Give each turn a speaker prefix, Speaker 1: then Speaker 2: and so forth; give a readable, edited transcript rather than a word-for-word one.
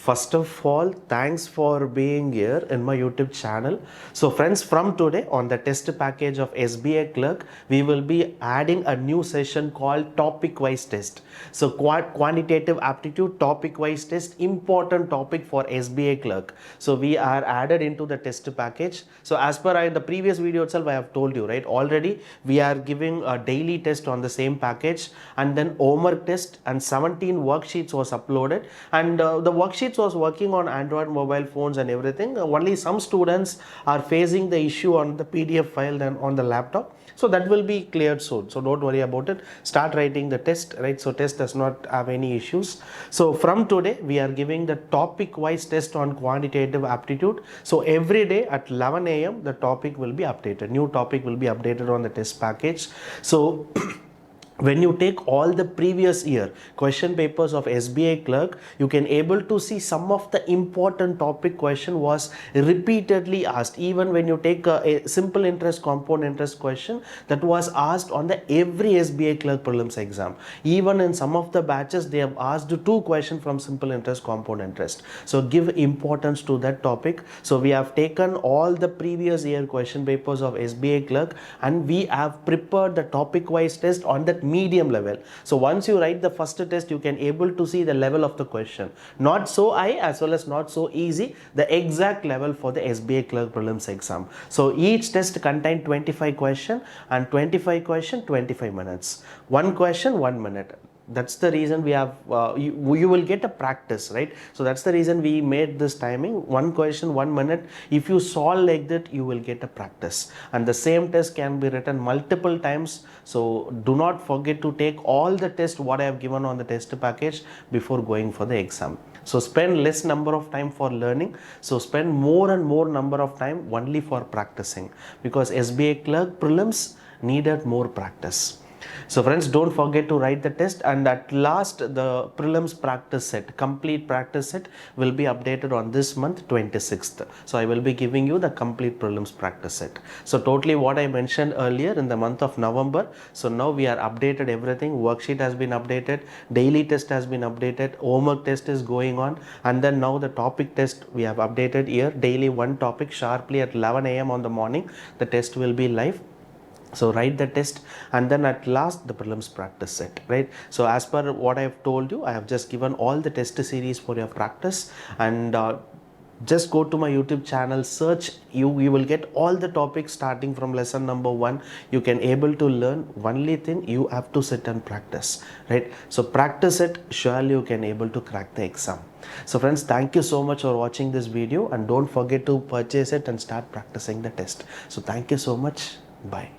Speaker 1: First of all, thanks for being here in my YouTube channel. So friends, from today on the test package of SBI Clerk, we will be adding a new session called topic wise test. So quantitative aptitude topic wise test, important topic for SBI Clerk. So we are added into the test package. So as per the previous video itself, I have told you, right? Already we are giving a daily test on the same package, and then homework test and 17 worksheets was uploaded, and the worksheets was working on Android mobile phones and everything. Only some students are facing the issue on the PDF file than on the laptop. So that will be cleared soon. So don't worry about it. Start writing the test, right? So test does not have any issues. So from today, we are giving the topic wise test on quantitative aptitude. So every day at 11 a.m. the topic will be updated. New topic will be updated on the test package. So when you take all the previous year question papers of SBI Clerk, you can able to see some of the important topic question was repeatedly asked. Even when you take a simple interest, compound interest question that was asked on the every SBI Clerk prelims exam. Even in some of the batches, they have asked 2 questions from simple interest, compound interest. So give importance to that topic. So we have taken all the previous year question papers of SBI Clerk, and we have prepared the topic wise test on that medium level. So once you write the first test, you can able to see the level of the question, not so high as well as not so easy, the exact level for the SBI Clerk prelims exam. So each test contains 25 question, and 25 question 25 minutes, one question 1 minute. That's the reason we have you will get a practice, right? So that's the reason we made this timing, 1 question 1 minute. If you solve like that, you will get a practice, and the same test can be written multiple times. So do not forget to take all the tests what I have given on the test package before going for the exam. So spend less number of time for learning, so spend more and more number of time only for practicing, because SBI Clerk prelims needed more practice. So friends, don't forget to write the test, and at last the prelims practice set, complete practice set will be updated on this month 26th. So I will be giving you the complete prelims practice set. So totally what I mentioned earlier in the month of November. So now we are updated everything. Worksheet has been updated, daily test has been updated, homework test is going on, and then now the topic test we have updated here. Daily 1 topic sharply at 11 a.m. on the morning. The test will be live. So write the test, and then at last the prelims practice set, right? So as per what I have told you, I have just given all the test series for your practice, and just go to my YouTube channel, search, you will get all the topics starting from lesson number 1. You can able to learn. Only thing, you have to sit and practice, right? So practice it, surely you can able to crack the exam. So friends, thank you so much for watching this video, and don't forget to purchase it and start practicing the test. So thank you so much. Bye.